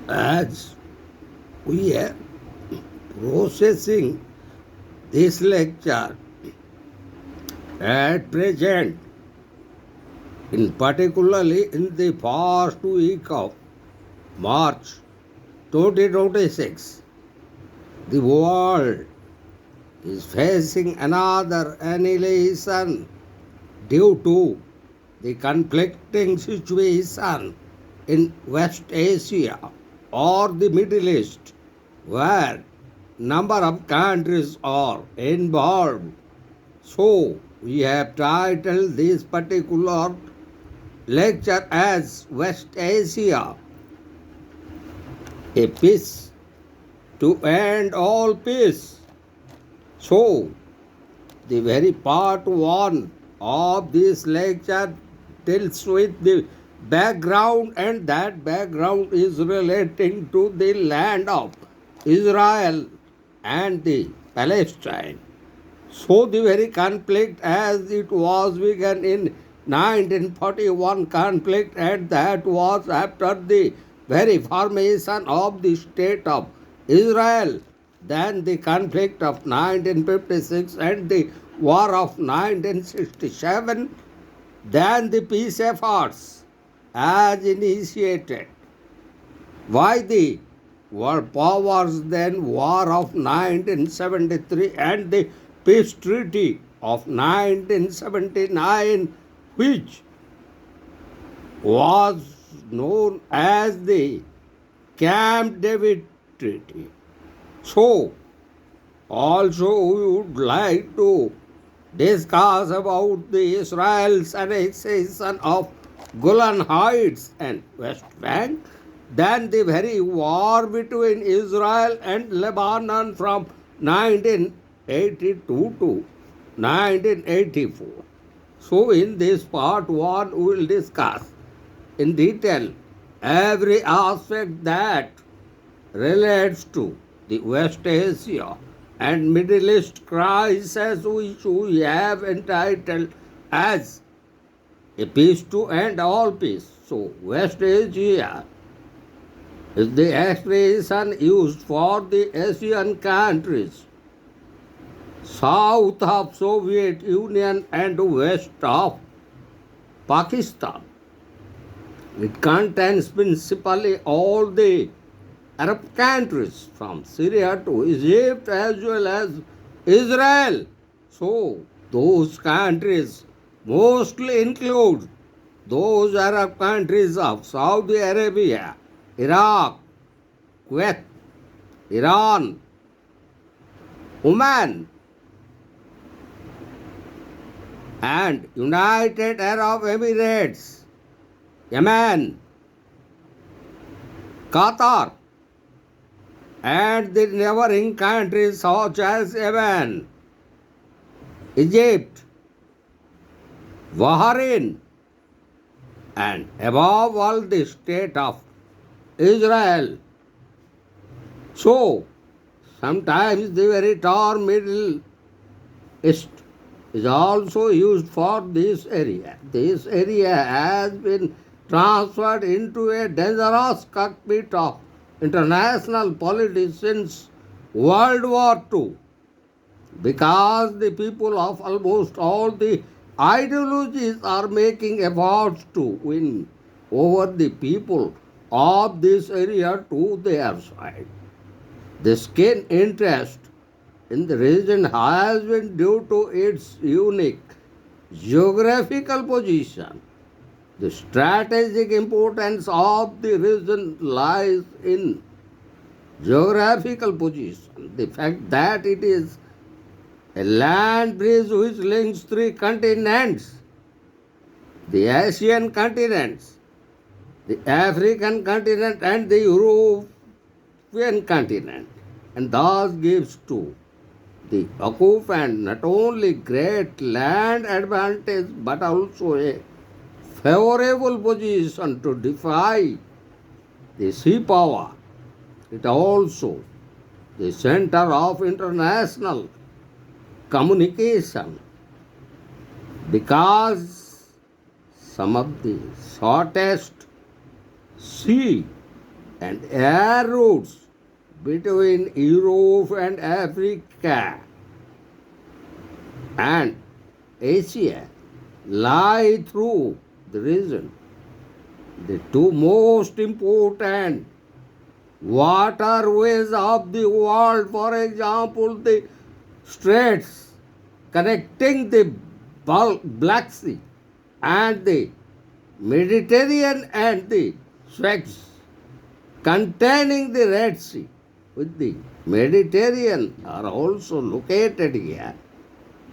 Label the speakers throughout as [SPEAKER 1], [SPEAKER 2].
[SPEAKER 1] As we are processing this lecture at present, in particularly in the first week of March 2026, the world is facing another annihilation due to the conflicting situation in West Asia or the Middle East, where number of countries are involved. So we have titled this particular lecture as West Asia, a peace to end all peace. So the very part one of this lecture deals with the background, and that background is relating to the land of Israel and the Palestine. So the very conflict as it was began in 1941 conflict, and that was after the very formation of the state of Israel, then the conflict of 1956 and the war of 1967, then the peace efforts as initiated by the world powers, then war of 1973 and the peace treaty of 1979, which was known as the Camp David Treaty. So also we would like to discuss about the Israel's annexation of Golan Heights and West Bank, then the very war between Israel and Lebanon from 1982 to 1984. So in this part 1 we will discuss in detail every aspect that relates to the West Asia and Middle East crisis, which we have entitled as a peace to end all peace. So West Asia is the expression used for the Asian countries south of Soviet Union and west of Pakistan. It contains principally all the Arab countries from Syria to Egypt as well as Israel. So those countries mostly include those Arab countries of Saudi Arabia, Iraq, Kuwait, Iran, Oman, and United Arab Emirates, Yemen, Qatar, and the neighboring countries such as Yemen, Egypt, Bahrain, and above all the state of Israel. So sometimes the very term Middle East is also used for this area. This area has been transferred into a dangerous cockpit of international politics since World War II, because the people of almost all the ideologies are making efforts to win over the people of this area to their side. The keen interest in the region has been due to its unique geographical position. The strategic importance of the region lies in geographical position, the fact that it is a land bridge which links three continents: the Asian continents, the African continent, and the European continent, and thus gives to the occupant not only great land advantage but also a favorable position to defy the sea power. It also the center of international communication, because some of the shortest sea and air routes between Europe and Africa and Asia lie through the region. The two most important waterways of the world, for example, the straits connecting the Black Sea and the Mediterranean and the Suez containing the Red Sea with the Mediterranean are also located here.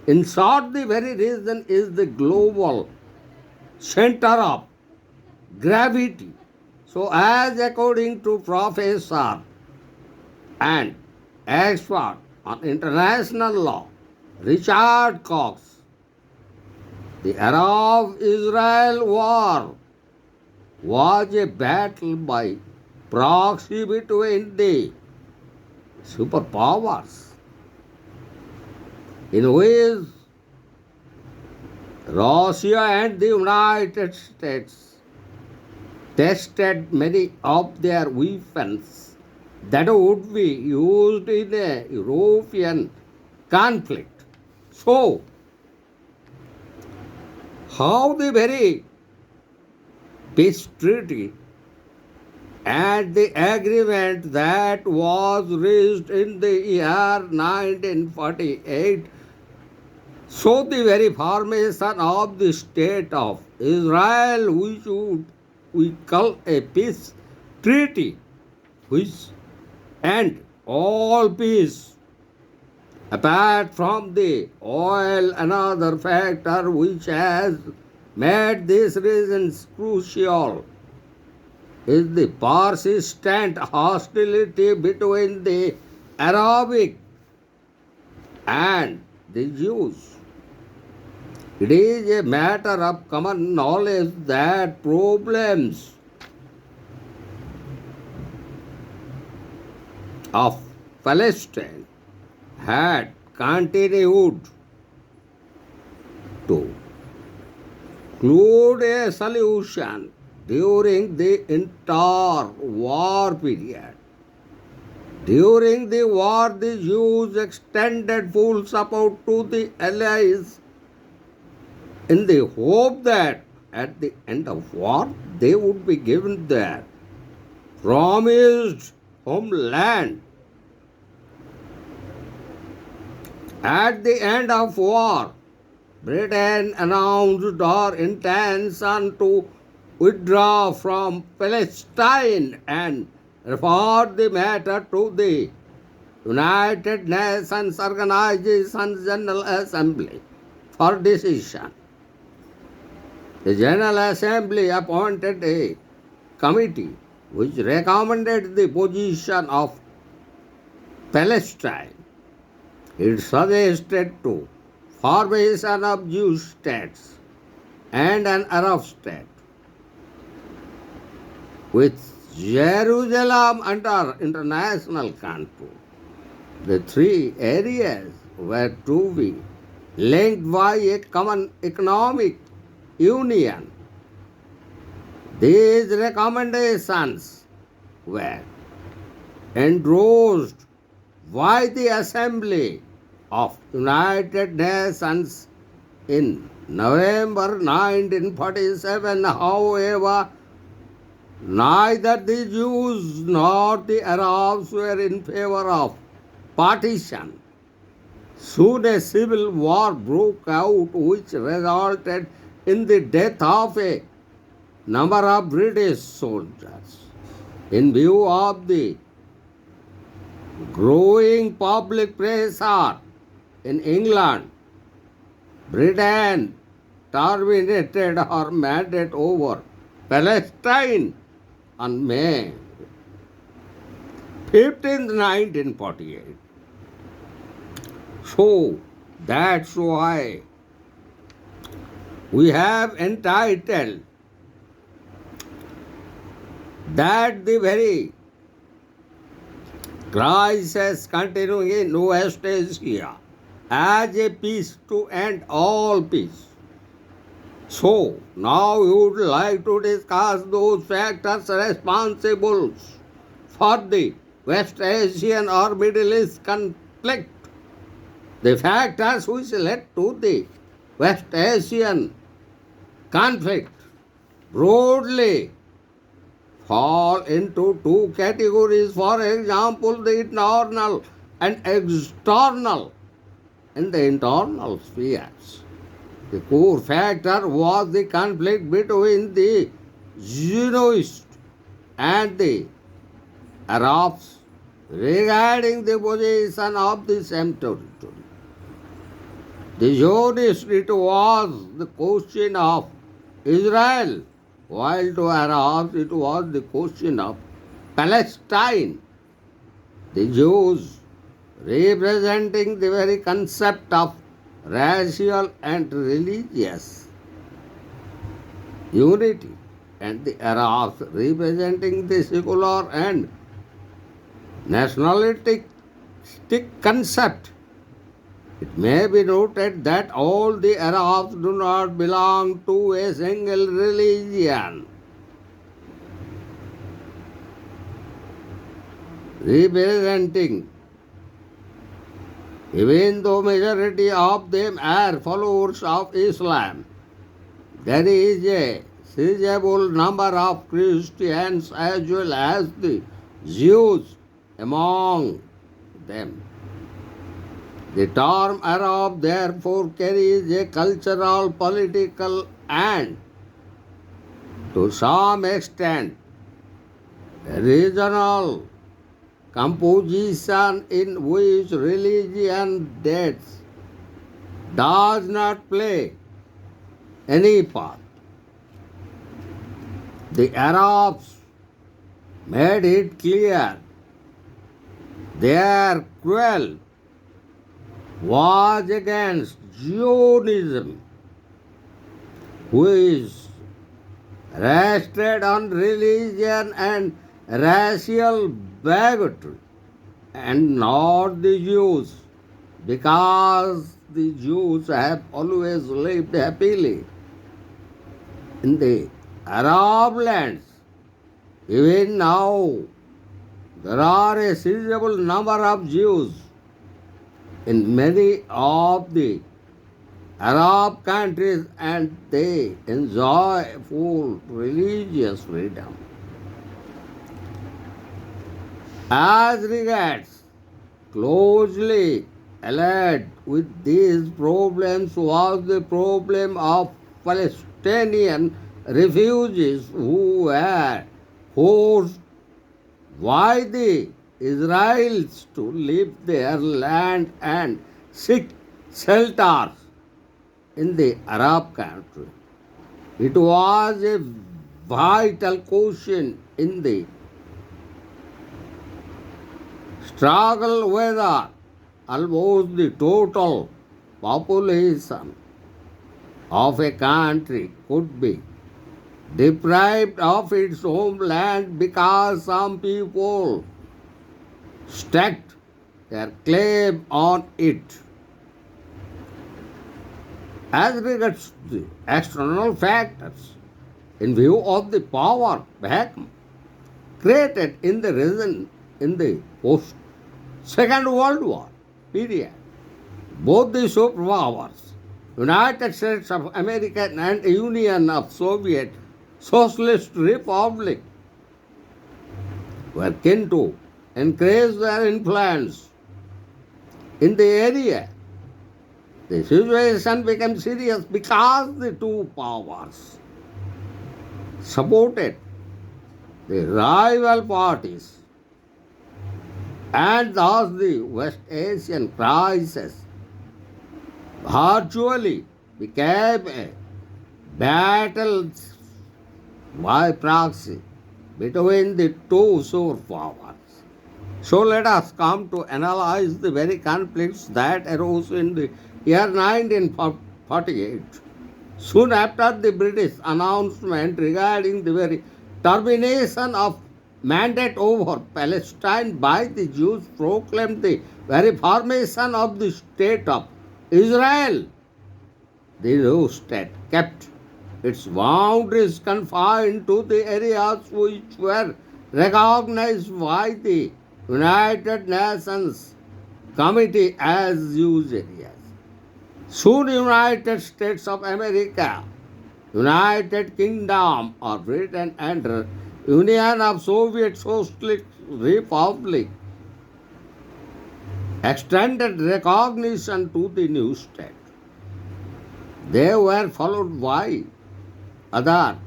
[SPEAKER 1] In short, the very reason is the global center of gravity. So, as according to Professor and expert on international law, Richard Cox, the Arab-Israel war was a battle by proxy between the superpowers in which Russia and the United States tested many of their weapons that would be used in a European conflict. So, how the very peace treaty and the agreement that was reached in the year 1948 so the very formation of the state of Israel, which we call a peace treaty, which and all peace, apart from the oil, another factor which has made this region crucial is the persistent hostility between the Arabic and the Jews. It is a matter of common knowledge that problems of Palestine had continued to include a solution during the entire war period. During the war, the Jews extended full support to the Allies in the hope that at the end of war they would be given their promised homeland. At the end of war, Britain announced her intention to withdraw from Palestine and referred the matter to the United Nations Organization General Assembly for decision. The General Assembly appointed a committee which recommended the position of Palestine. It suggested to formation of Jewish states and an Arab state with Jerusalem under international control. The three areas were to be linked by a common economic union. These recommendations were endorsed by the Assembly of United Nations in November 1947. However, neither the Jews nor the Arabs were in favor of partition. Soon a civil war broke out which resulted in the death of a number of British soldiers. In view of the growing public pressure in England, Britain terminated her mandate over Palestine on May 15, 1948. So that's why we have entitled that the very crisis continuing in West Asia as a peace to end all peace. So now we would like to discuss those factors responsible for the West Asian or Middle East conflict. The factors which led to the West Asian conflict broadly fall into two categories. For example, the internal and external. In the internal spheres, the core factor was the conflict between the Zionists and the Arabs regarding the possession of the same territory. The Zionists, it was the question of Israel, while to Arabs it was the question of Palestine. The Jews, representing the very concept of racial and religious unity, and the Arabs representing the secular and nationalistic concept. It may be noted that all the Arabs do not belong to a single religion. Representing, even though majority of them are followers of Islam, there is a sizable number of Christians as well as the Jews among them. The term Arab therefore carries a cultural, political, and to some extent regional composition in which religion does not play any part. The Arabs made it clear their quarrel was against Zionism, which rested on religion and racial bigotry, and not the Jews, because the Jews have always lived happily in the Arab lands. Even now, there are a sizable number of Jews in many of the Arab countries, and they enjoy full religious freedom. As regards closely allied with these problems was the problem of Palestinian refugees who were forced by the Israelis to leave their land and seek shelters in the Arab country. It was a vital question in the struggle whether almost the total population of a country could be deprived of its homeland because some people staked their claim on it. As regards the external factors, in view of the power vacuum created in the region in the post Second World War period, both the superpowers, United States of America and Union of Soviet Socialist Republic, were keen to increase their influence in the area. The situation became serious because the two powers supported the rival parties, and thus the West Asian crisis virtually became a battle by proxy between the two superpowers. So let us come to analyze the very conflicts that arose in the year 1948, soon after the British announcement regarding the very termination of mandate over Palestine by the Jews proclaimed the very formation of the state of Israel. The new state kept its boundaries confined to the areas which were recognized by the United Nations Committee as use areas. Soon United States of America, United Kingdom or Britain and Union of Soviet Socialist Republic extended recognition to the new state. They were followed by other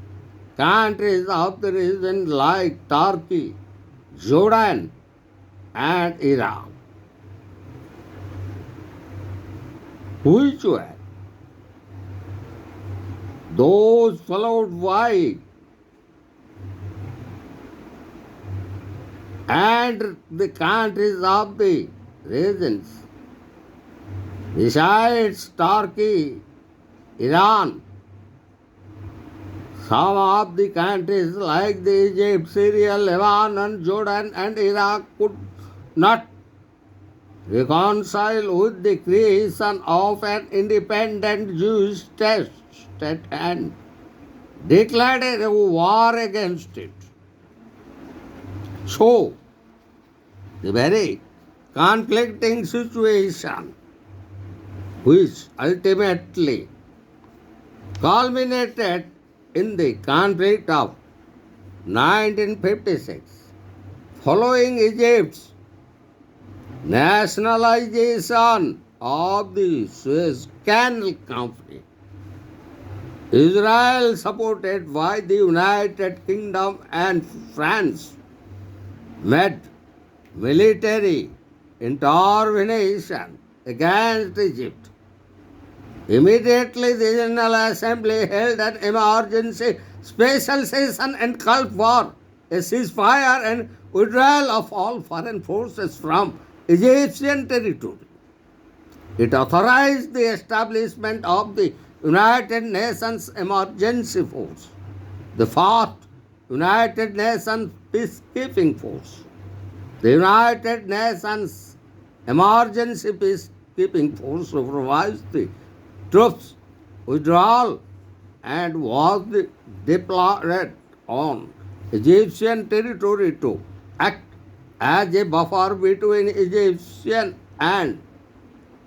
[SPEAKER 1] countries of the region like Turkey, Jordan, and Iraq, which were those followed by and the countries of the regions besides Turkey, Iran, some of the countries like the Egypt, Syria, Lebanon, Jordan and Iraq could not reconcile with the creation of an independent Jewish state and declared a war against it. So, the very conflicting situation which ultimately culminated in the conflict of 1956 following Egypt's nationalization of the Suez Canal conflict. Israel, supported by the United Kingdom and France, made military intervention against Egypt. Immediately, the General Assembly held an emergency special session and called for a ceasefire and withdrawal of all foreign forces from Egyptian territory. It authorized the establishment of the United Nations Emergency Force, the fourth United Nations Peacekeeping Force. The United Nations Emergency Peacekeeping Force supervised the troops' withdrawal and was deployed on Egyptian territory to act as a buffer between Egyptian and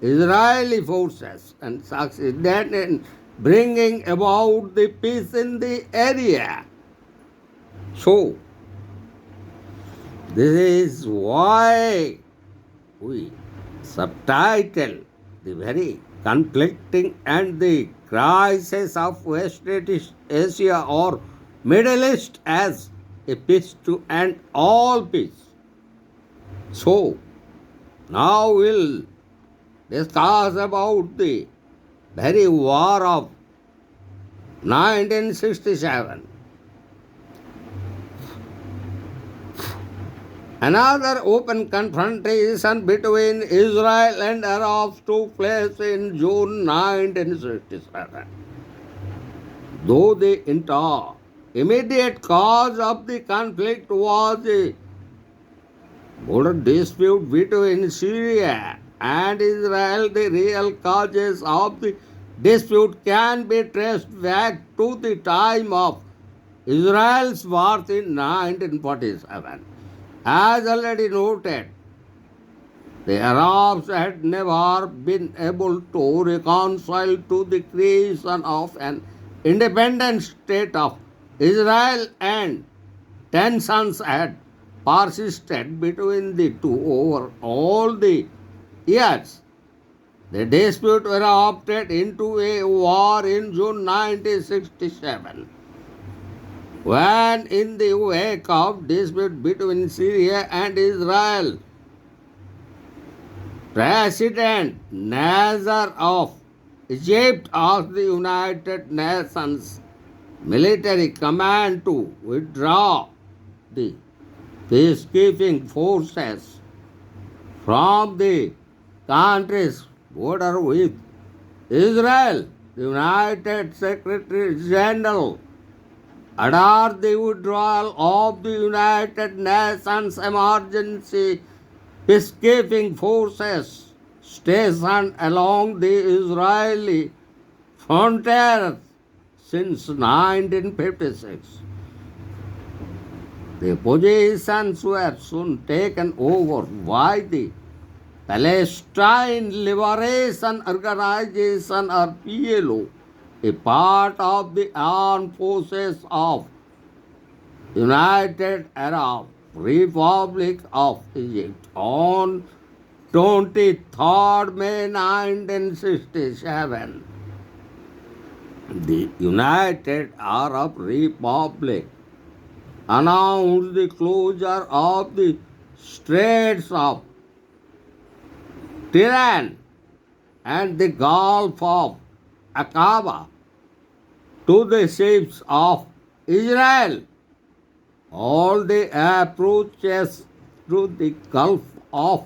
[SPEAKER 1] Israeli forces and succeeded in bringing about the peace in the area. So, this is why we subtitle the very conflicting and the crisis of West Asia or Middle East as a peace to end all peace. So, now we'll discuss about the very war of 1967. Another open confrontation between Israel and Arabs took place in June 1967. Though the immediate cause of the conflict was a border dispute between Syria and Israel, the real causes of the dispute can be traced back to the time of Israel's birth in 1947. As already noted, the Arabs had never been able to reconcile to the creation of an independent state of Israel, and tensions had persisted between the two over all the years. The dispute erupted into a war in June 1967. When, in the wake of dispute between Syria and Israel, President Nasser of Egypt asked the United Nations military command to withdraw the peacekeeping forces from the country's border with Israel. The United Secretary General ordered the withdrawal of the United Nations Emergency Peacekeeping Forces stationed along the Israeli frontier since 1956. The positions were soon taken over by the Palestine Liberation Organization or PLO, a part of the armed forces of United Arab Republic of Egypt on 23rd May 1967. The United Arab Republic announced the closure of the Straits of Tiran and the Gulf of Aqaba to the ships of Israel. All the approaches to the Gulf of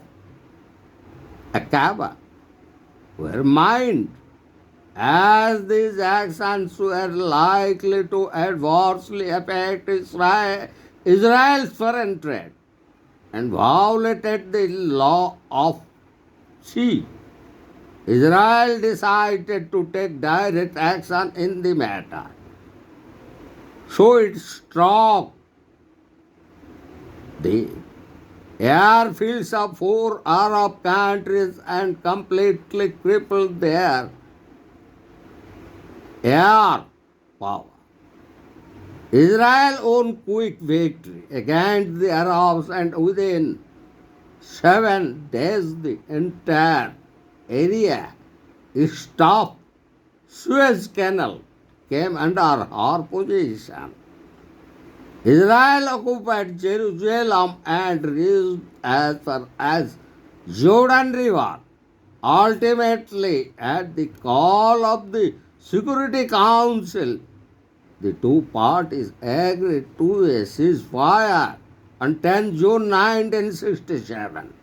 [SPEAKER 1] Aqaba were mined, as these actions were likely to adversely affect Israel's foreign trade and violated the law of sea. Israel decided to take direct action in the matter. So it struck the airfields of 4 Arab countries and completely crippled their air power. Israel won quick victory against the Arabs, and within 7 days the entire area east of Suez Canal came under her possession. Israel occupied Jerusalem and reached as far as Jordan River. Ultimately, at the call of the Security Council, the two parties agreed to a ceasefire on 10 June 1967.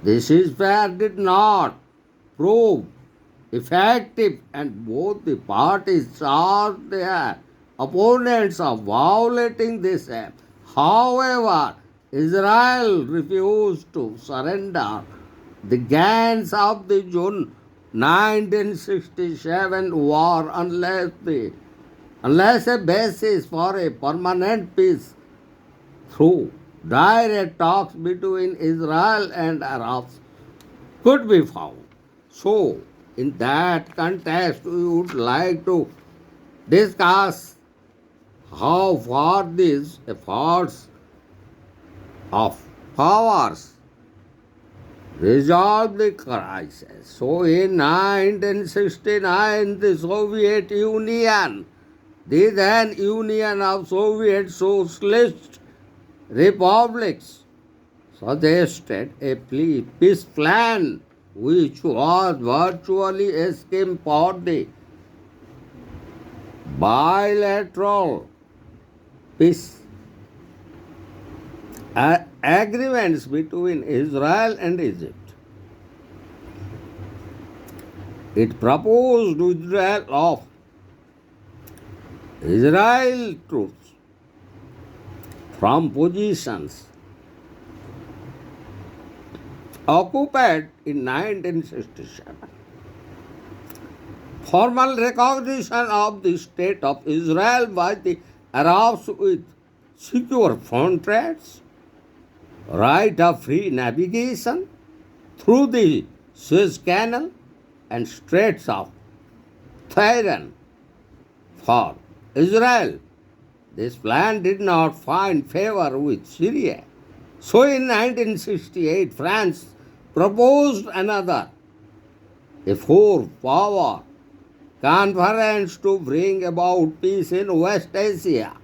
[SPEAKER 1] The ceasefire did not prove effective, and both the parties charged their opponents of violating this act. However, Israel refused to surrender the gains of the June 1967 war unless a basis for a permanent peace through direct talks between Israel and Arabs could be found. So, in that context, we would like to discuss how far these efforts of powers resolve the crisis. So, in 1969, the Soviet Union, the then Union of Soviet Socialist Republics, suggested a peace plan which was virtually a scheme for the bilateral peace agreements between Israel and Egypt. It proposed withdrawal of Israel troops from positions occupied in 1967. Formal recognition of the state of Israel by the Arabs with secure front trades, right of free navigation through the Suez Canal and Straits of Tiran for Israel. This plan did not find favor with Syria. So in 1968, France proposed another, a four-power conference to bring about peace in West Asia.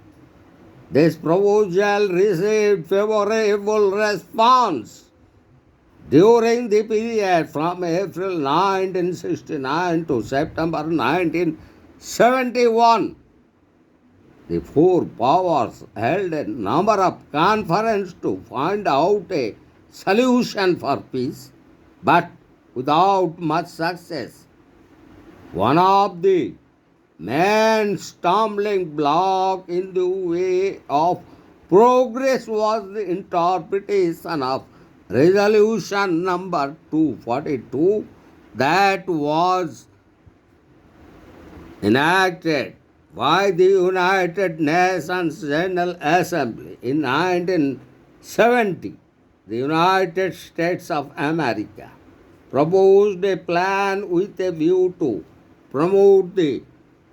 [SPEAKER 1] This proposal received favorable response during the period from April 1969 to September 1971. The four powers held a number of conferences to find out a solution for peace, but without much success. One of the main stumbling block in the way of progress was the interpretation of resolution number 242 that was enacted why the United Nations General Assembly in 1970, the United States of America proposed a plan with a view to promote the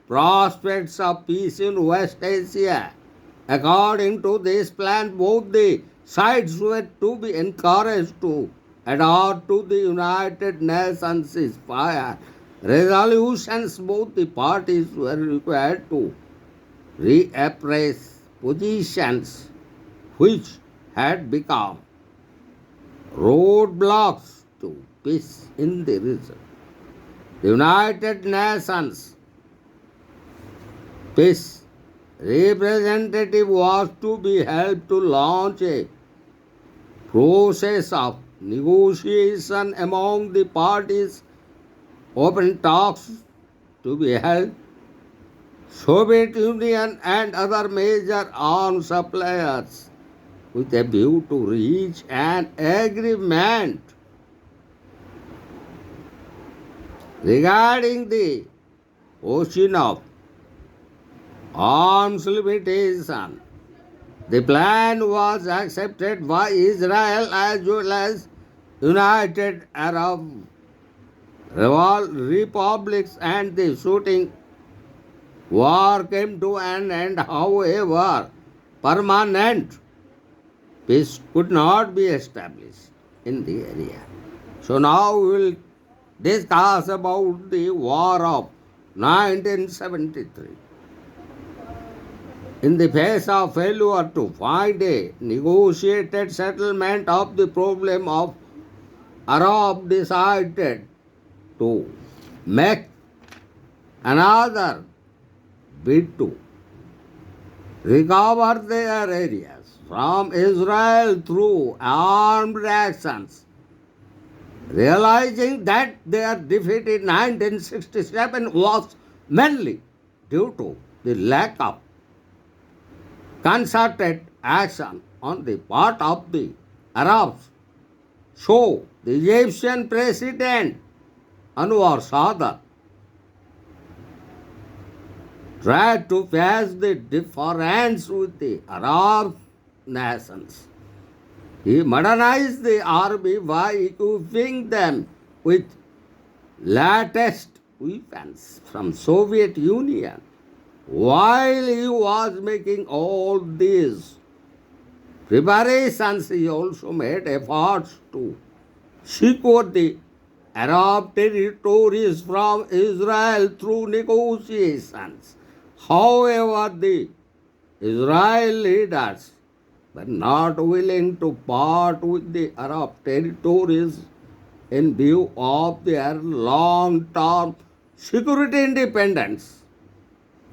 [SPEAKER 1] prospects of peace in West Asia. According to this plan, both the sides were to be encouraged to adhere to the United Nations ceasefire resolutions. Both the parties were required to reappraise positions which had become roadblocks to peace in the region. The United Nations peace representative was to be helped to launch a process of negotiation among the parties, open talks to be held. Soviet Union and other major arms suppliers with a view to reach an agreement regarding the question of arms limitation. The plan was accepted by Israel as well as United Arab Republics, and the shooting war came to an end. However, permanent peace could not be established in the area. So now we will discuss about the war of 1973. In the face of failure to find a negotiated settlement of the problem of Arab decided to make another bid to recover their areas from Israel through armed actions. Realizing that their defeat in 1967 was mainly due to the lack of concerted action on the part of the Arabs. So, the Egyptian President Anwar Sadat tried to face the difference with the Arab nations. He modernized the army by equipping them with latest weapons from Soviet Union. While he was making all these preparations, he also made efforts to secure the Arab territories from Israel through negotiations. However, the Israeli leaders were not willing to part with the Arab territories in view of their long-term security independence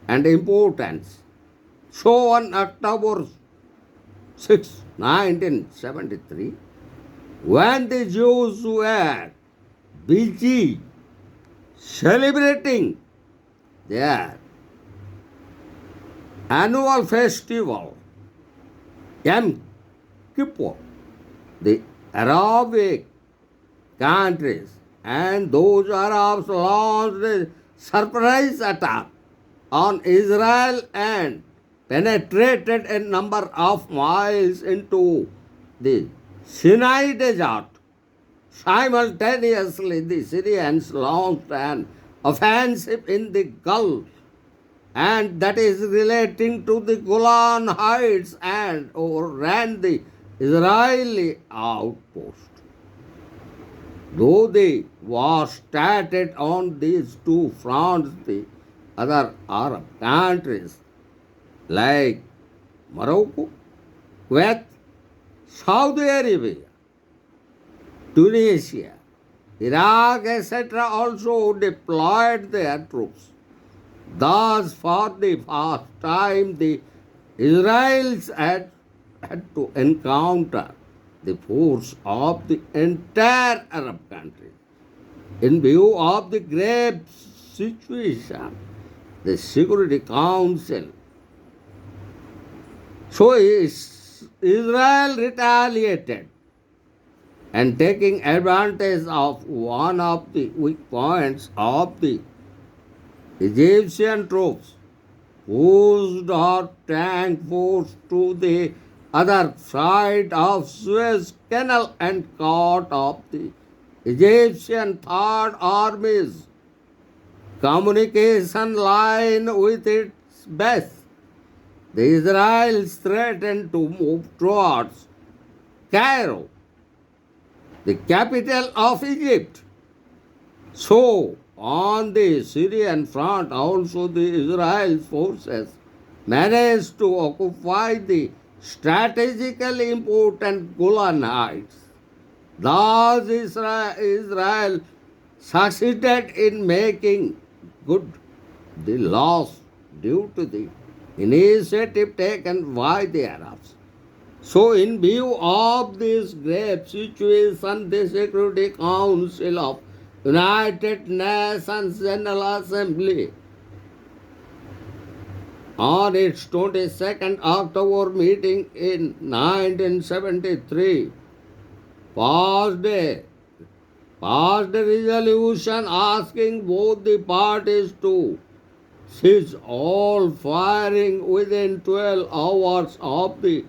[SPEAKER 1] and importance. So on October 6, 1973, when the Jews were busy celebrating their annual festival, Yom Kippur, the Arabic countries and those Arabs launched a surprise attack on Israel and penetrated a number of miles into the Sinai desert. Simultaneously, the Syrians launched an offensive in the Gulf, and that is relating to the Golan Heights, and overran the Israeli outpost. Though the war started on these two fronts, the other Arab countries like Morocco, Kuwait, Saudi Arabia, Tunisia, Iraq, etc., also deployed their troops. Thus, for the first time, the Israelis had to encounter the force of the entire Arab country. In view of the grave situation, the Security Council. So Israel retaliated, and taking advantage of one of the weak points of the Egyptian troops, pushed her tank force to the other side of Suez Canal and cut off the Egyptian Third Army's communication line with its base. The Israelis threatened to move towards Cairo, the capital of Egypt. So, on the Syrian front, also the Israel forces managed to occupy the strategically important Golan Heights. Thus, Israel succeeded in making good the loss due to the initiative taken by the Arabs. So, in view of this grave situation, the Security Council of United Nations General Assembly on its 22nd October meeting in 1973 passed a resolution asking both the parties to cease all firing within 12 hours of the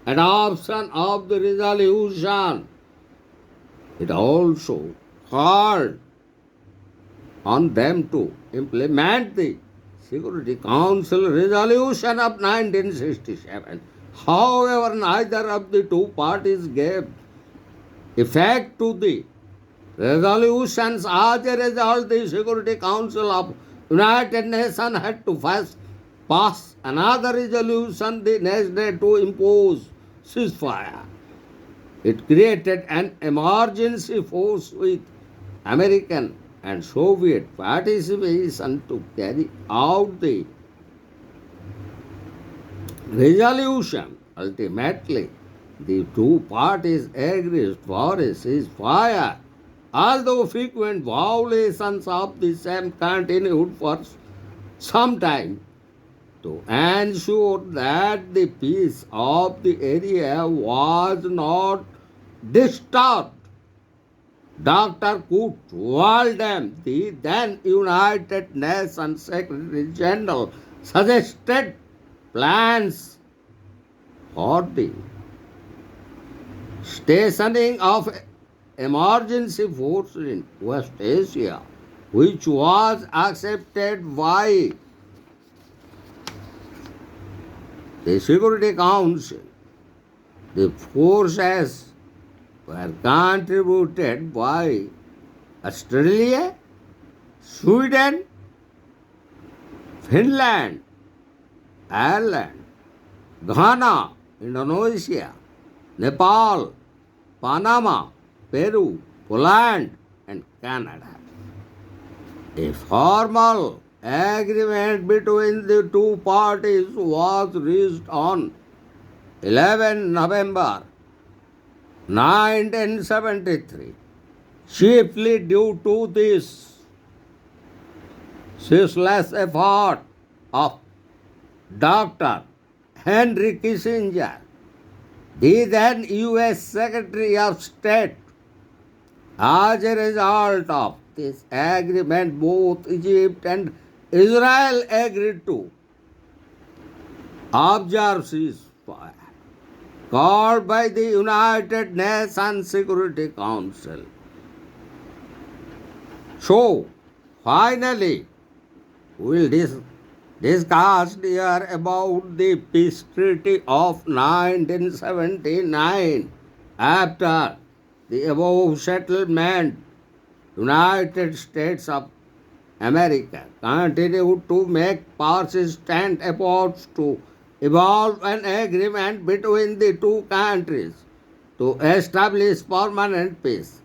[SPEAKER 1] adoption of the resolution. It also called on them to implement the Security Council resolution of 1967. However, neither of the two parties gave effect to the resolutions. As a result, the Security Council of United Nations had to first pass another resolution the next day to impose ceasefire. It created an emergency force with American and Soviet participation to carry out the resolution. Ultimately, the two parties agreed for a ceasefire, although frequent violations of the same continued for some time. To ensure that the peace of the area was not disturbed, Dr. Kurt Waldheim, the then United Nations Secretary General, suggested plans for the stationing of emergency forces in West Asia, which was accepted by the Security Council. The forces were contributed by Australia, Sweden, Finland, Ireland, Ghana, Indonesia, Nepal, Panama, Peru, Poland, and Canada. A formal agreement between the two parties was reached on 11 November 1973. Chiefly due to this ceaseless effort of Dr. Henry Kissinger, the then U.S. Secretary of State. As a result of this agreement, both Egypt and Israel agreed to observe ceasefire called by the United Nations Security Council. So, finally, we will discuss here about the peace treaty of 1979. After the above settlement, United States of America continued to make persistent efforts to evolve an agreement between the two countries to establish permanent peace.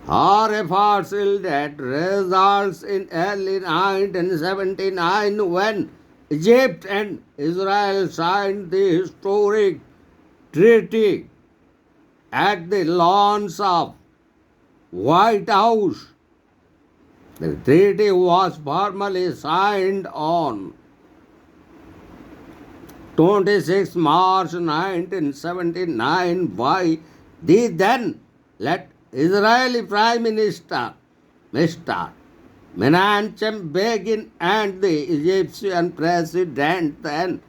[SPEAKER 1] Her efforts yielded results in early 1979 when Egypt and Israel signed the historic treaty at the launch of White House. The treaty was formally signed on 26 March 1979 by the then late Israeli Prime Minister Mr. Menachem Begin and the Egyptian president then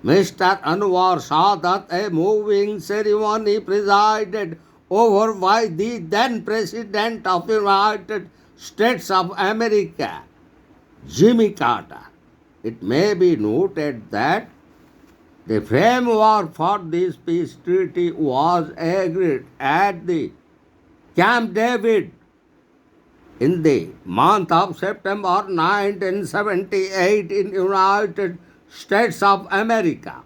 [SPEAKER 1] Mr. Anwar Sadat, a moving ceremony presided over by the then President of the United States of America, Jimmy Carter. It may be noted that the framework for this peace treaty was agreed at the Camp David in the month of September 1978 in United States of America.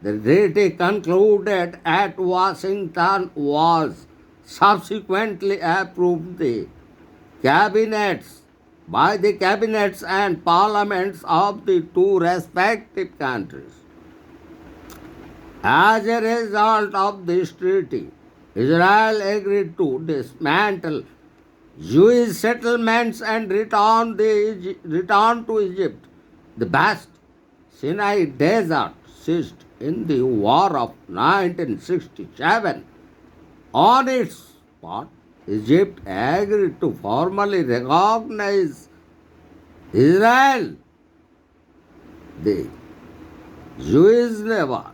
[SPEAKER 1] The treaty concluded at Washington was subsequently approved by the cabinets and parliaments of the two respective countries. As a result of this treaty, Israel agreed to dismantle Jewish settlements and return to Egypt. The vast Sinai Desert ceased in the War of 1967. On its part, Egypt agreed to formally recognize Israel, the Jewish neighbor.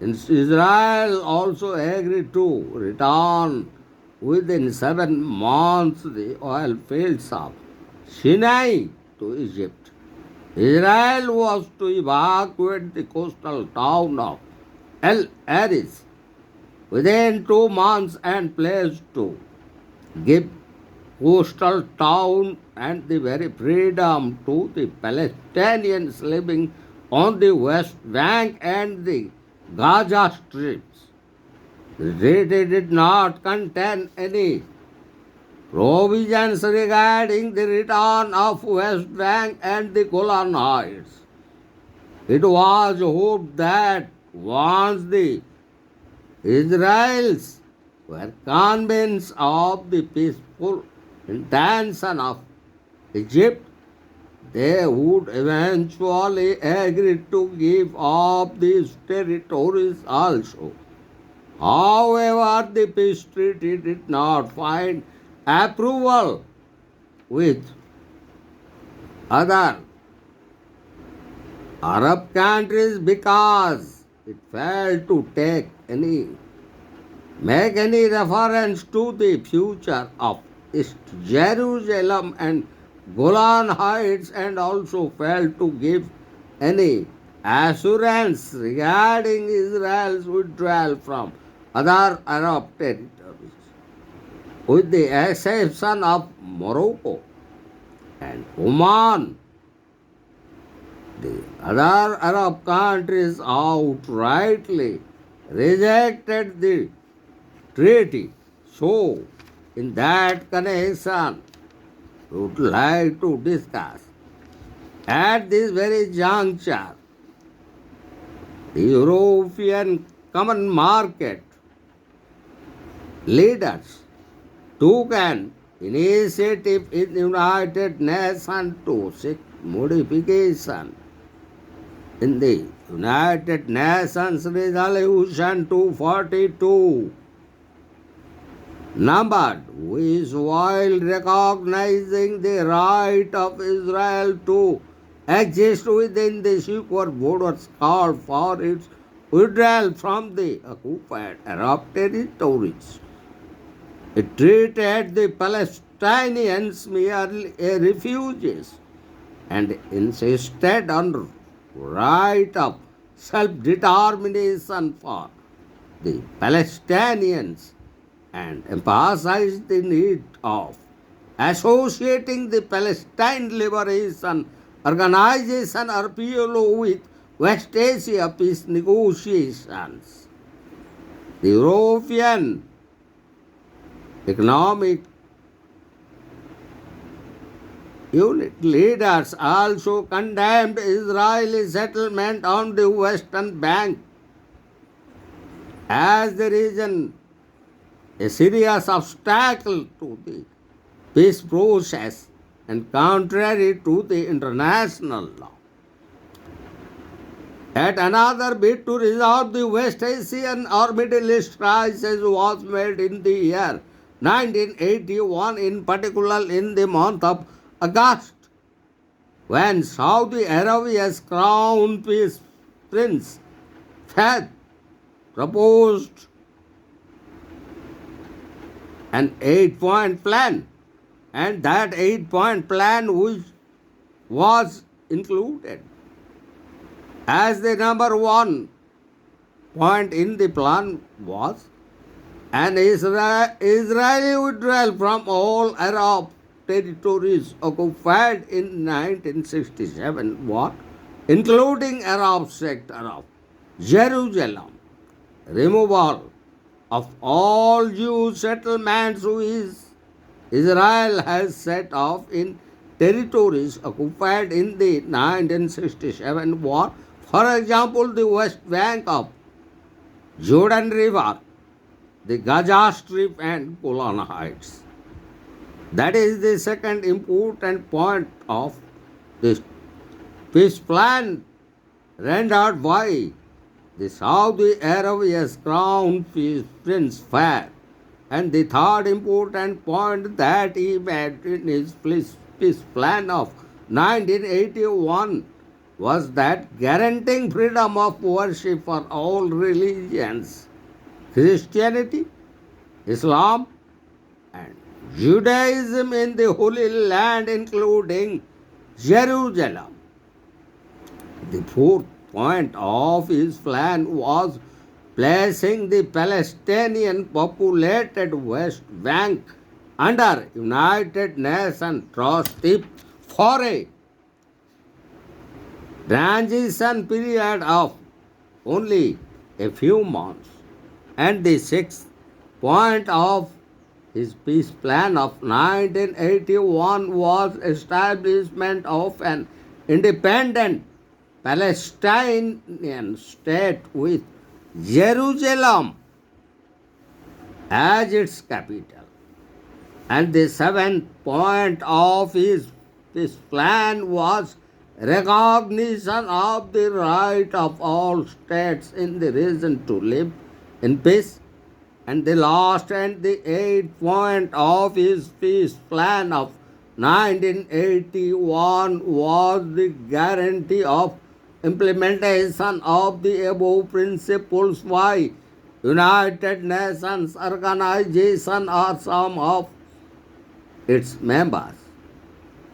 [SPEAKER 1] Israel also agreed to return within 7 months the oil fields of Sinai to Egypt. Israel was to evacuate the coastal town of El Aris within 2 months and pledged to give coastal town and the very freedom to the Palestinians living on the West Bank and the Gaza Strips. The treaty did not contain any provisions regarding the return of West Bank and the Golan Heights. It was hoped that once the Israelis were convinced of the peaceful intention of Egypt, they would eventually agree to give up these territories also. However, the peace treaty did not find approval with other Arab countries because it failed to make any reference to the future of East Jerusalem and Golan Heights and also failed to give any assurance regarding Israel's withdrawal from other Arab territories, with the exception of Morocco and Oman. The other Arab countries outrightly rejected the treaty. So, in that connection, we would like to discuss at this very juncture the European Common Market leaders took an initiative in the United Nations to seek modification in the United Nations Resolution 242 numbered, which while recognizing the right of Israel to exist within the secure borders, called for its withdrawal from the occupied Arab territories. It treated the Palestinians merely as refugees and insisted on right of self-determination for the Palestinians and emphasized the need of associating the Palestine Liberation Organization or PLO with West Asia peace negotiations. The European Economic Unit leaders also condemned Israeli settlement on the Western Bank as the region a serious obstacle to the peace process and contrary to the international law. Yet another bid to resolve the West Asian or Middle East crisis was made in the year 1981, in particular in the month of August, when Saudi Arabia's crown prince Fahd proposed an 8-point plan, and that 8-point plan which was included as the number one point in the plan was an Israeli withdrawal from all Arab territories occupied in 1967 war, including Arab sector of Jerusalem, removal of all Jewish settlements which Israel has set off in territories occupied in the 1967 war, for example, the West Bank of Jordan River, the Gaza Strip and Golan Heights. That is the second important point of this peace plan rendered by the Saudi Arabia's crown prince Fahd. And the third important point that he made in his peace plan of 1981 was that guaranteeing freedom of worship for all religions, Christianity, Islam, and Judaism in the Holy Land, including Jerusalem. The fourth point of his plan was placing the Palestinian populated West Bank under United Nations trustee for a transition period of only a few months. And the sixth point of his peace plan of 1981 was establishment of an independent Palestinian state with Jerusalem as its capital. And the seventh point of his plan was recognition of the right of all states in the region to live in peace. And the last and the eighth point of his peace plan of 1981 was the guarantee of implementation of the above principles by United Nations organization or some of its members.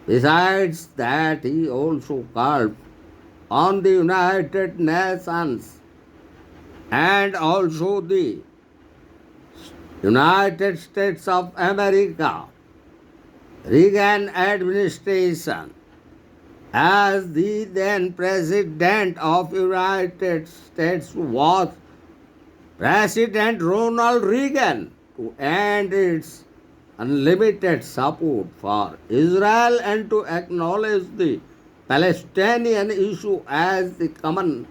[SPEAKER 1] Besides that, he also called on the United Nations and also the United States of America, Reagan administration, as the then President of United States was President Ronald Reagan, to end its unlimited support for Israel and to acknowledge the Palestinian issue as the common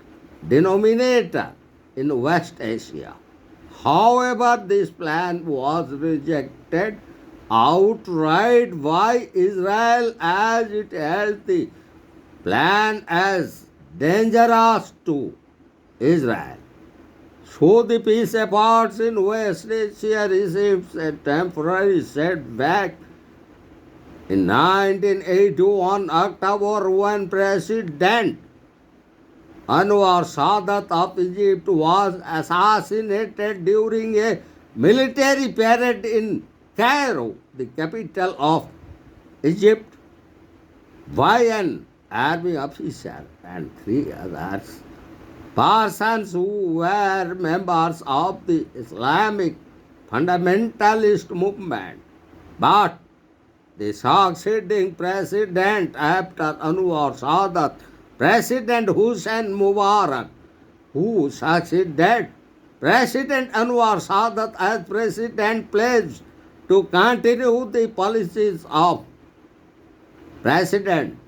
[SPEAKER 1] denominator in West Asia. However, this plan was rejected outright by Israel as it held the plan as dangerous to Israel. So the peace efforts in West Asia received a temporary setback in 1981 October when President Anwar Sadat of Egypt was assassinated during a military parade in Cairo, the capital of Egypt, by an army officer and 3 others persons who were members of the Islamic fundamentalist movement. But the succeeding president after Anwar Sadat, President Hussein Mubarak, who succeeded President Anwar Sadat as president, pledged to continue the policies of President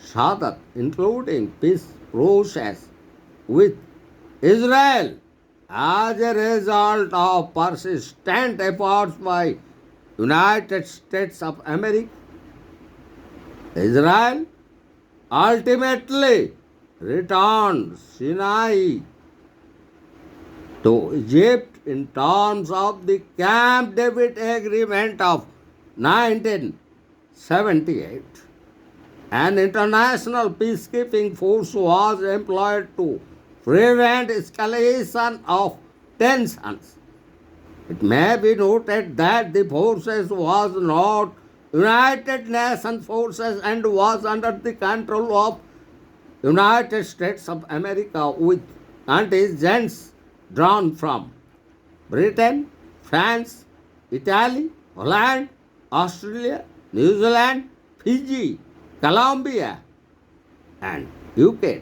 [SPEAKER 1] Sadat, including peace process with Israel. As a result of persistent efforts by United States of America, Israel ultimately returned Sinai to Egypt in terms of the Camp David Agreement of 19 1978. An international peacekeeping force was employed to prevent escalation of tensions. It may be noted that the forces was not United Nations forces and was under the control of United States of America with contingents drawn from Britain, France, Italy, Holland, Australia, New Zealand, Fiji, Colombia, and UK.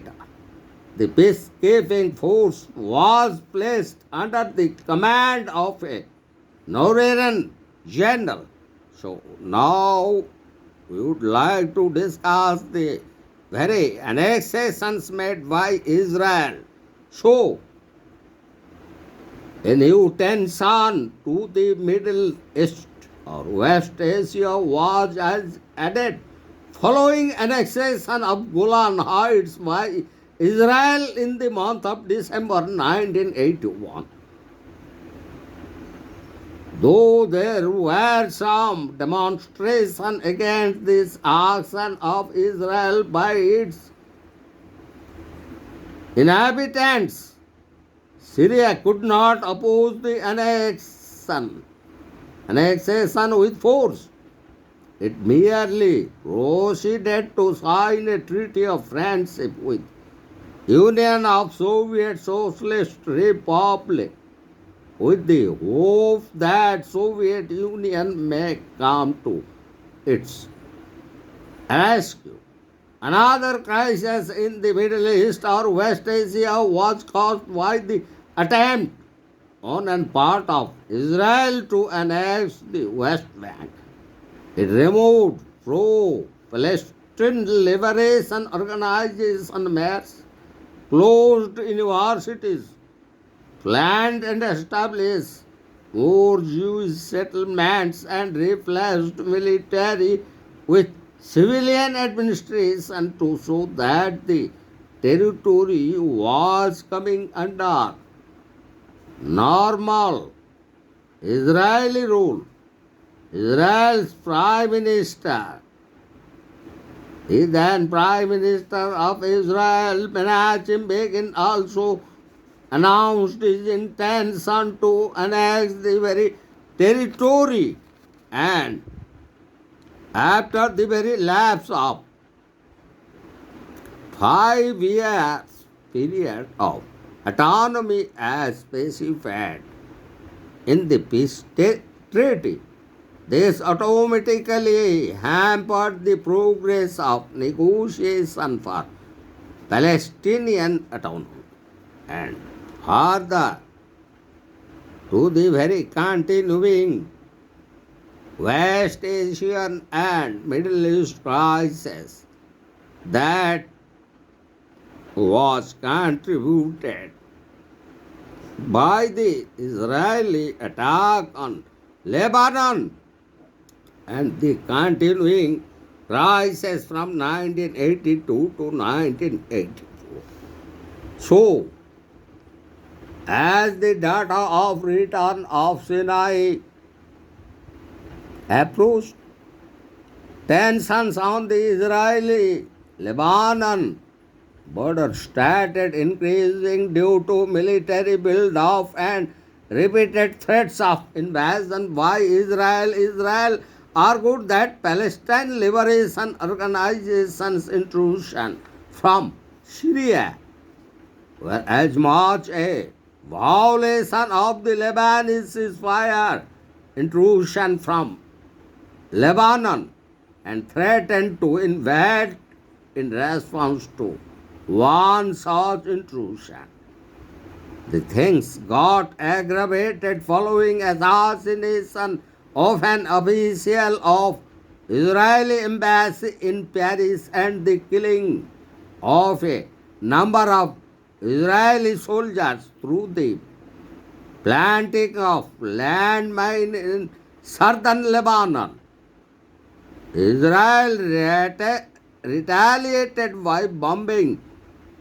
[SPEAKER 1] The peacekeeping force was placed under the command of a Norwegian general. So now we would like to discuss the very annexations made by Israel. So a new tension to the Middle East or West Asia was added following annexation of Golan Heights by Israel in the month of December 1981. Though there were some demonstrations against this action of Israel by its inhabitants, Syria could not oppose the annexation with force. It merely proceeded to sign a treaty of friendship with Union of Soviet Socialist Republic with the hope that Soviet Union may come to its rescue. Another crisis in the Middle East or West Asia was caused by the attempt on a part of Israel to annex the West Bank. It removed pro-Palestinian liberation organization mayors, closed universities, planned and established more Jewish settlements, and replaced military with civilian administration to show that the territory was coming under normal Israeli rule. Israel's Prime Minister, the then Prime Minister of Israel, Menachem Begin, also announced his intention to annex the very territory, and after the very lapse of 5 years period of autonomy as specified in the peace treaty, this automatically hampered the progress of negotiation for Palestinian autonomy and further to the very continuing West Asian and Middle East crisis that was contributed by the Israeli attack on Lebanon and the continuing crisis from 1982 to 1984. So, as the data of return of Sinai approached, tensions on the Israeli-Lebanon border started increasing due to military build-up and repeated threats of invasion by Israel. Israel argued that Palestine Liberation Organization's intrusion from Syria were as much a violation of the Lebanese ceasefire intrusion from Lebanon and threatened to invade in response to one such intrusion. The things got aggravated following assassination of an official of Israeli embassy in Paris and the killing of a number of Israeli soldiers through the planting of landmines in southern Lebanon. Israel retaliated by bombing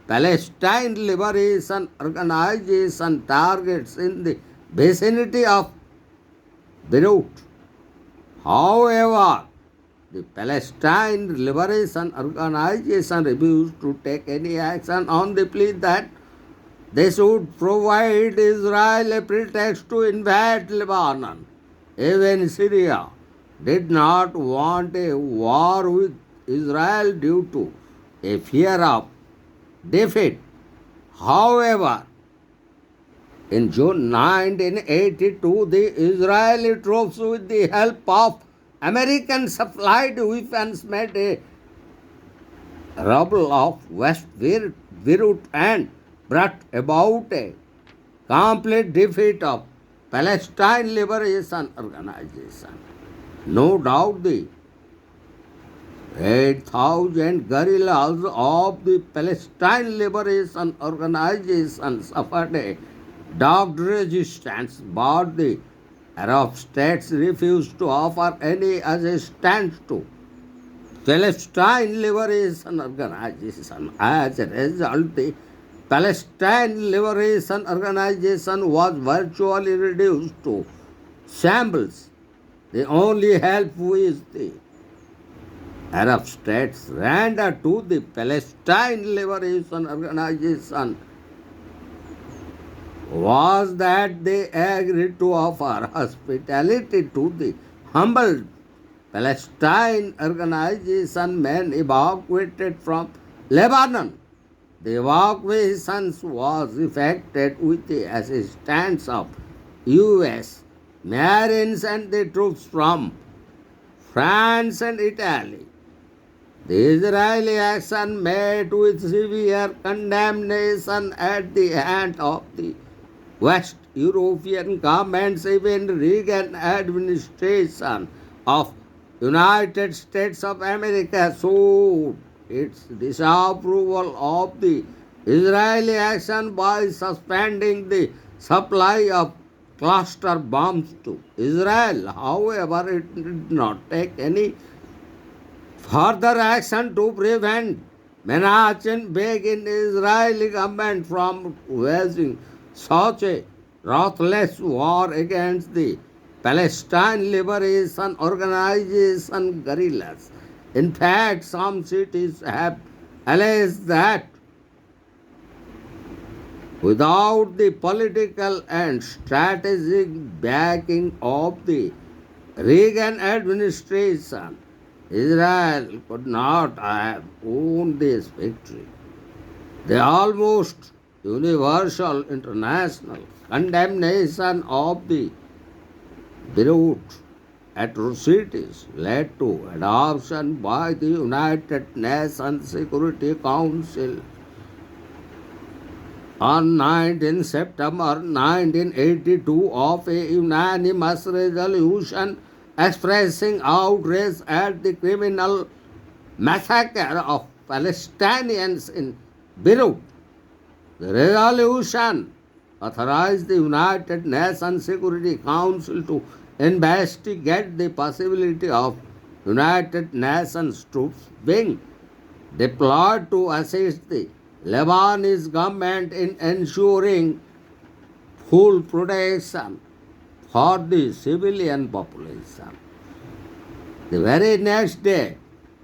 [SPEAKER 1] Palestine Liberation Organization targets in the vicinity of Beirut. However, the Palestine Liberation Organization refused to take any action on the plea that they should provide Israel a pretext to invade Lebanon. Even Syria did not want a war with Israel due to a fear of defeat. However, in June 1982, the Israeli troops, with the help of American supplied weapons, made a rubble of West Beirut and brought about a complete defeat of Palestine Liberation Organization. No doubt the 8,000 guerrillas of the Palestine Liberation Organization suffered a dogged resistance, but the Arab states refused to offer any assistance to Palestine Liberation Organization. As a result, the Palestine Liberation Organization was virtually reduced to shambles. The only help which the Arab states rendered to the Palestine Liberation Organization was that they agreed to offer hospitality to the humbled Palestine Organization men evacuated from Lebanon. The evacuation was effected with the assistance of U.S. Marines and the troops from France and Italy. The Israeli action met with severe condemnation at the hand of the West European governments. Even Reagan administration of United States of America showed its disapproval of the Israeli action by suspending the supply of cluster bombs to Israel. However, it did not take any further action to prevent Menachem Begin Israeli government from waging such a ruthless war against the Palestine Liberation Organization guerrillas. In fact, some cities have alleged that without the political and strategic backing of the Reagan administration, Israel could not have won this victory. The almost universal international condemnation of the Beirut atrocities led to adoption by the United Nations Security Council on 19 September 1982 of a unanimous resolution expressing outrage at the criminal massacre of Palestinians in Beirut. The resolution authorized the United Nations Security Council to investigate the possibility of United Nations troops being deployed to assist the Lebanese government in ensuring full protection for the civilian population. The very next day,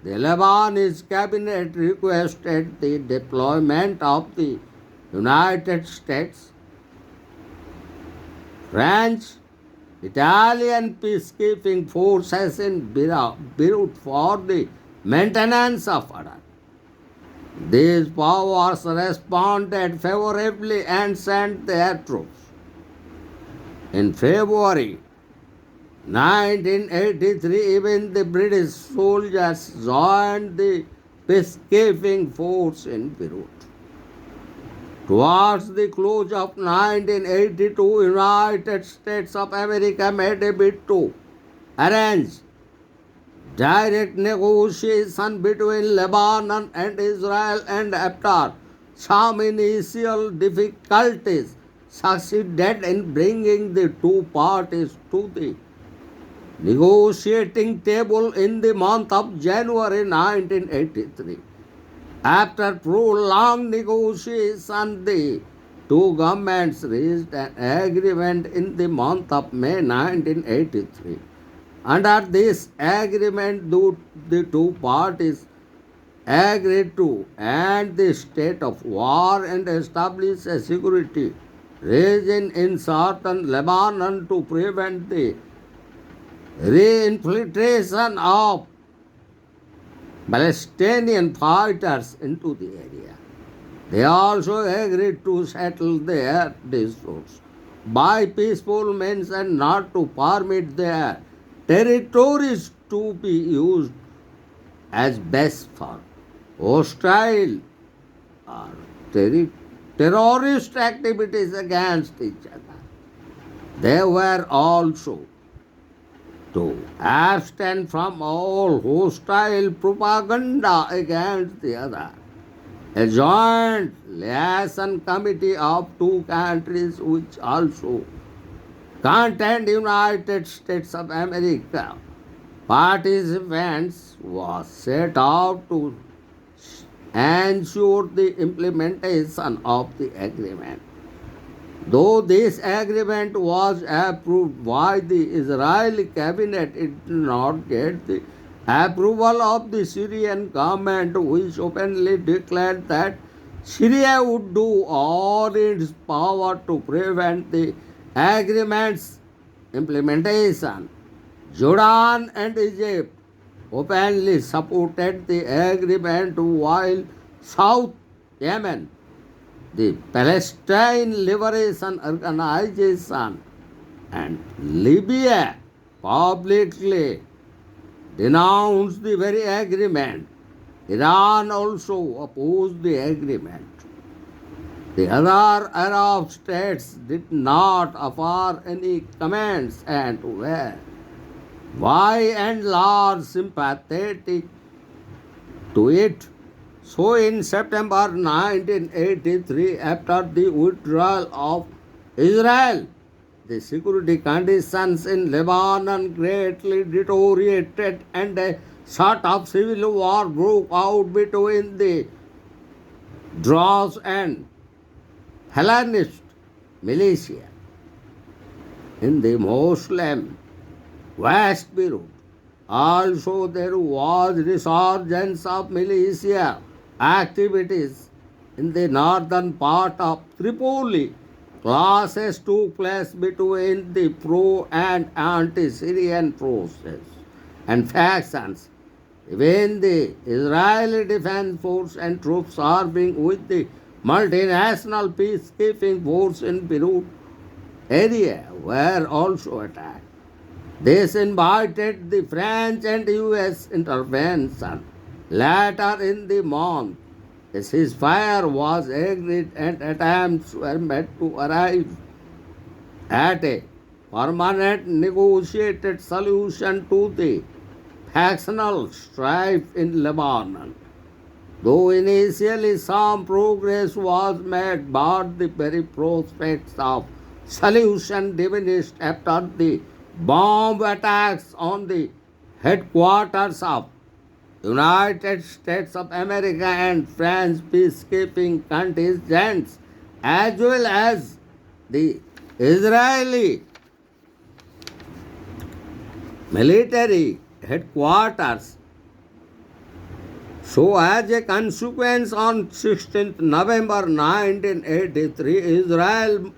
[SPEAKER 1] the Lebanese cabinet requested the deployment of the United States, French, Italian peacekeeping forces in Beirut for the maintenance of order. These powers responded favorably and sent their troops. In February 1983, even the British soldiers joined the peacekeeping force in Beirut. Towards the close of 1982, United States of America made a bid to arrange direct negotiation between Lebanon and Israel, and after some initial difficulties succeeded in bringing the two parties to the negotiating table in the month of January 1983. After prolonged negotiation, the two governments reached an agreement in the month of May 1983. Under this agreement, the two parties agreed to end the state of war and establish a security regime in southern Lebanon to prevent the reinfiltration of Palestinian fighters into the area. They also agreed to settle their disputes by peaceful means and not to permit their territories to be used as base for hostile or terrorist activities against each other. They were also to abstain from all hostile propaganda against the other. A joint liaison committee of two countries, which also contained United States of America participants, was set out to ensure the implementation of the agreement. Though this agreement was approved by the Israeli cabinet, it did not get the approval of the Syrian government, which openly declared that Syria would do all in its power to prevent the agreement's implementation. Jordan and Egypt openly supported the agreement, while South Yemen, the Palestine Liberation Organization, and Libya publicly denounced the very agreement. Iran also opposed the agreement. The other Arab states did not offer any comments and were by and large sympathetic to it. So in September 1983, after the withdrawal of Israel, the security conditions in Lebanon greatly deteriorated and a sort of civil war broke out between the Druze and Hellenist militia in the Muslim West Beirut. Also, there was resurgence of militia activities in the northern part of Tripoli. Clashes took place between the pro and anti-Syrian forces and factions. Even the Israeli Defense Force and troops serving with the multinational peacekeeping force in Beirut area were also attacked. This invited the French and US intervention. Later in the month, a ceasefire was agreed and attempts were made to arrive at a permanent negotiated solution to the factional strife in Lebanon. Though initially some progress was made, but the very prospects of solution diminished after the bomb attacks on the headquarters of United States of America and French peacekeeping contingents, as well as the Israeli military headquarters. So, as a consequence, on 16th November 1983, Israel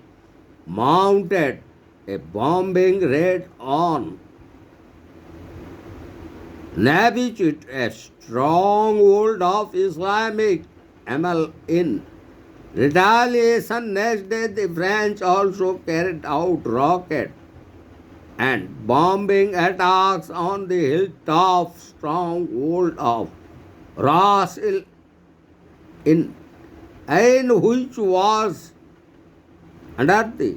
[SPEAKER 1] mounted a bombing raid on Navichit, a stronghold of Islamic Amal. In retaliation, next day the French also carried out rocket and bombing attacks on the hilltop stronghold of Ras El in Ain, which was under the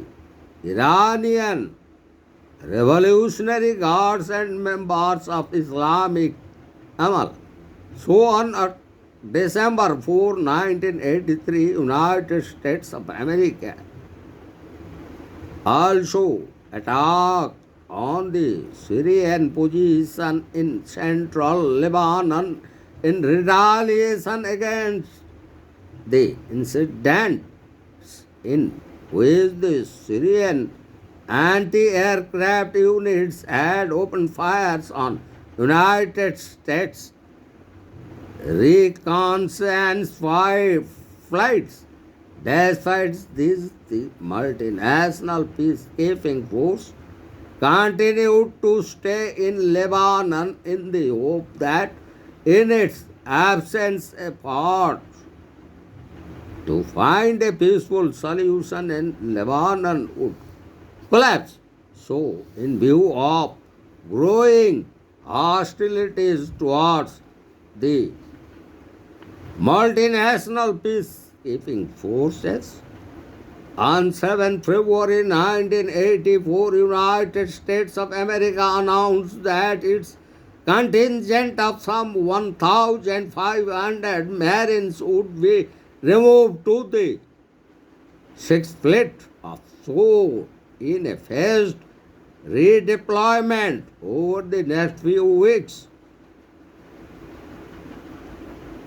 [SPEAKER 1] Iranian Revolutionary Guards and members of Islamic Amal. So on December 4, 1983, United States of America also attacked on the Syrian position in central Lebanon in retaliation against the incidents in which the Syrian anti-aircraft units had opened fires on United States reconnaissance flights. Despite this, the multinational peacekeeping force continued to stay in Lebanon in the hope that in its absence efforts to find a peaceful solution in Lebanon would collapse. So, in view of growing hostilities towards the multinational peacekeeping forces, on 7 February 1984, United States of America announced that its contingent of some 1,500 Marines would be removed to the Sixth Fleet offshore in a phased redeployment over the next few weeks.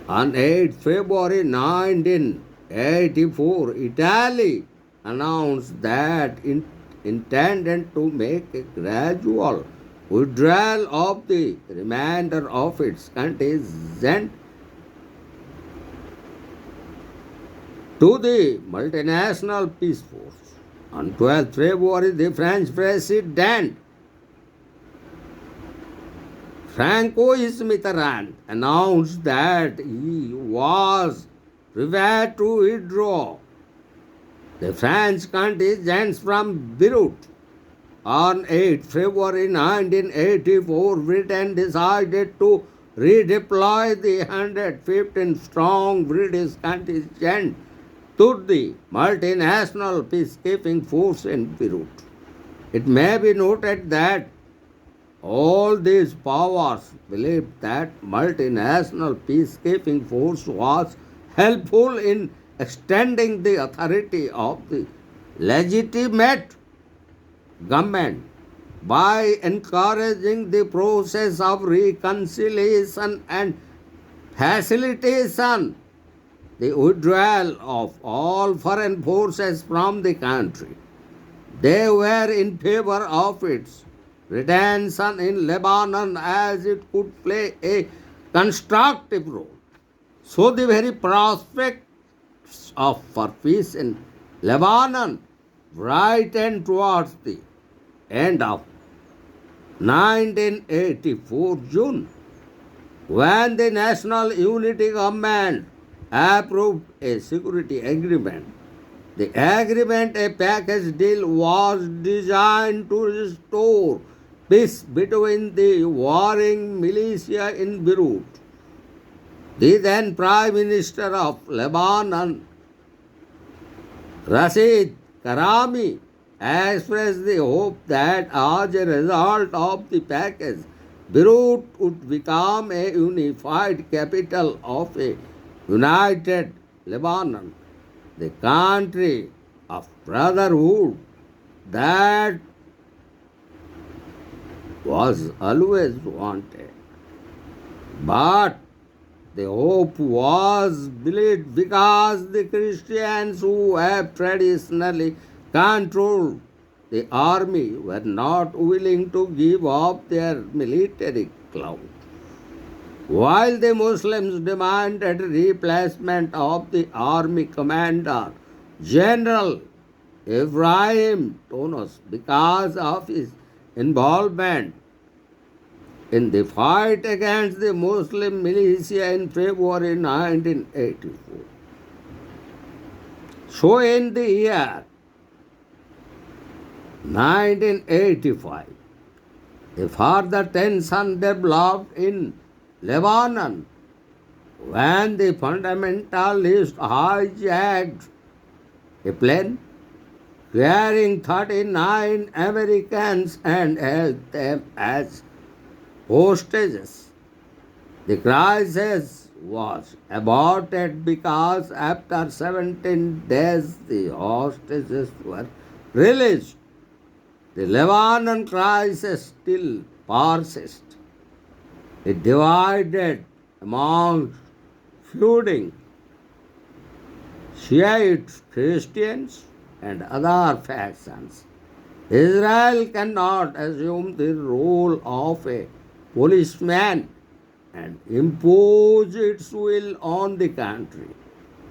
[SPEAKER 1] On 8 February 1984, Italy announced that it intended to make a gradual withdrawal of the remainder of its contingent to the multinational peace force. On 12 February, the French President Francois Mitterrand announced that he was prepared to withdraw the French contingents from Beirut. On 8 February 1984, Britain decided to redeploy the 115-strong British contingent to the multinational peacekeeping force in Beirut. It may be noted that all these powers believed that multinational peacekeeping force was helpful in extending the authority of the legitimate government by encouraging the process of reconciliation and facilitation the withdrawal of all foreign forces from the country. They were in favor of its retention in Lebanon as it could play a constructive role. So the very prospects of for peace in Lebanon brightened towards the end of 1984 June, when the National Unity Government approved a security agreement. The agreement, a package deal, was designed to restore peace between the warring militia in Beirut. The then Prime Minister of Lebanon, Rashid Karami, expressed the hope that as a result of the package, Beirut would become a unified capital of a united Lebanon, the country of brotherhood that was always wanted. But the hope was believed because the Christians who have traditionally controlled the army were not willing to give up their military clout, while the Muslims demanded replacement of the army commander, General Ibrahim Tonos, because of his involvement in the fight against the Muslim militia in February 1984. So in the year 1985, a further tension developed in Lebanon when the fundamentalists hijacked a plane carrying 39 Americans and held them as hostages. The crisis was aborted because after 17 days the hostages were released. The Lebanon crisis still persists. It divided among feuding Shiite Christians and other factions. Israel cannot assume the role of a policeman and impose its will on the country.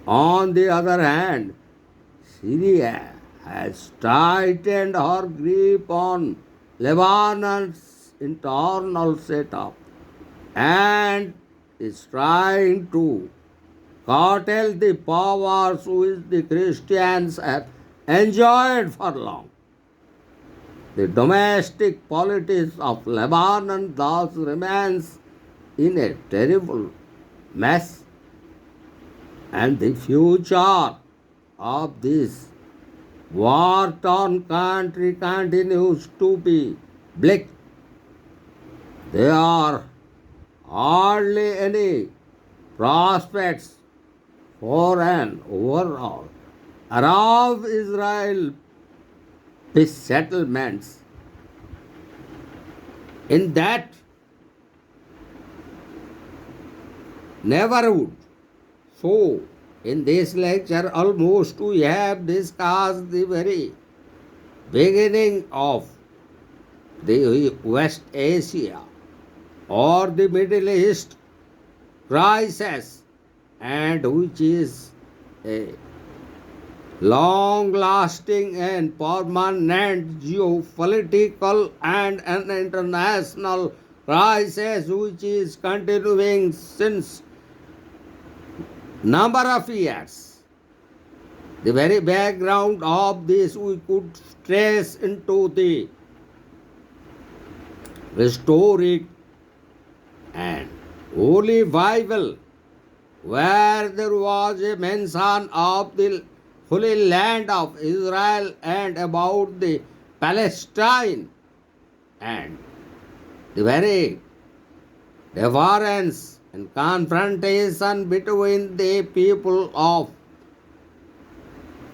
[SPEAKER 1] On the other hand, Syria has tightened her grip on Lebanon's internal setup and is trying to curtail the powers which the Christians have enjoyed for long. The domestic politics of Lebanon thus remains in a terrible mess, and the future of this war torn country continues to be bleak. There are hardly any prospects for an overall Arab Israel peace settlements in that neighborhood. So, in this lecture, almost we have discussed the very beginning of the West Asia or the Middle East crisis, and which is a long lasting and permanent geopolitical and an international crisis which is continuing since number of years. The very background of this we could trace into the historic and Holy Bible, where there was a mention of the Holy Land of Israel and about the Palestine, and the very difference and confrontation between the people of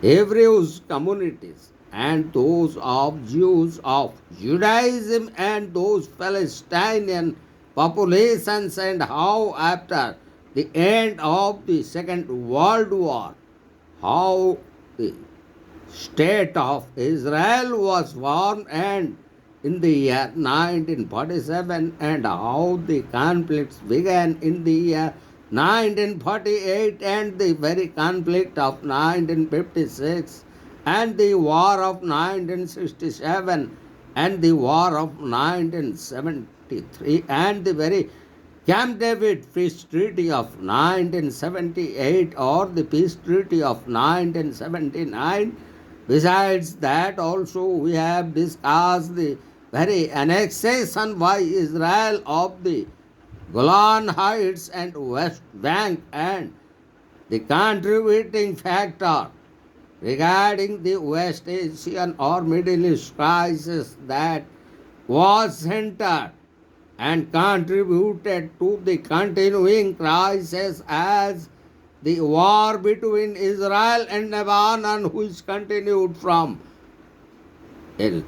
[SPEAKER 1] Hebrews communities and those of Jews of Judaism and those Palestinian populations, and how after the end of the Second World War, how the state of Israel was born and in the year 1947, and how the conflicts began in the year 1948 and the very conflict of 1956 and the war of 1967 and the war of 1973 and the very Camp David Peace Treaty of 1978 or the Peace Treaty of 1979. Besides that, also we have discussed the very annexation by Israel of the Golan Heights and West Bank, and the contributing factor regarding the West Asian or Middle East crisis that was centered and contributed to the continuing crisis as the war between Israel and Lebanon, which continued from a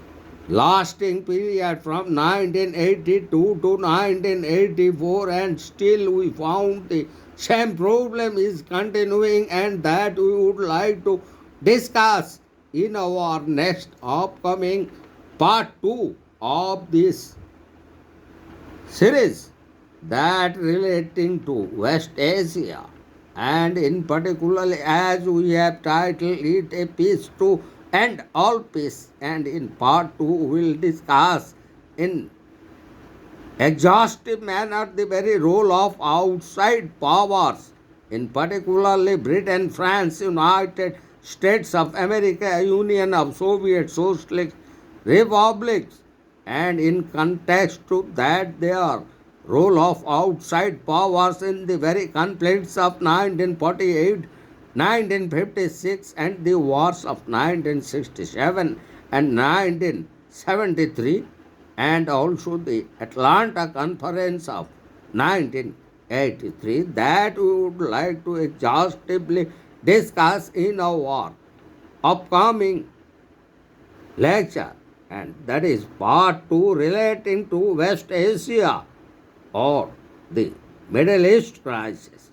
[SPEAKER 1] lasting period from 1982 to 1984, and still we found the same problem is continuing, and that we would like to discuss in our next upcoming part 2 of this series, that relating to West Asia, and in particular as we have titled it a peace to end all peace, and in part 2 we will discuss in exhaustive manner the very role of outside powers, in particularly Britain, France, United States of America, Union of Soviet Socialist Republics, and in context to that their role of outside powers in the very conflicts of 1948, 1956 and the wars of 1967 and 1973, and also the Atlanta Conference of 1983, that we would like to exhaustively discuss in our upcoming lecture, and that is part 2 relating to West Asia or the Middle East crisis.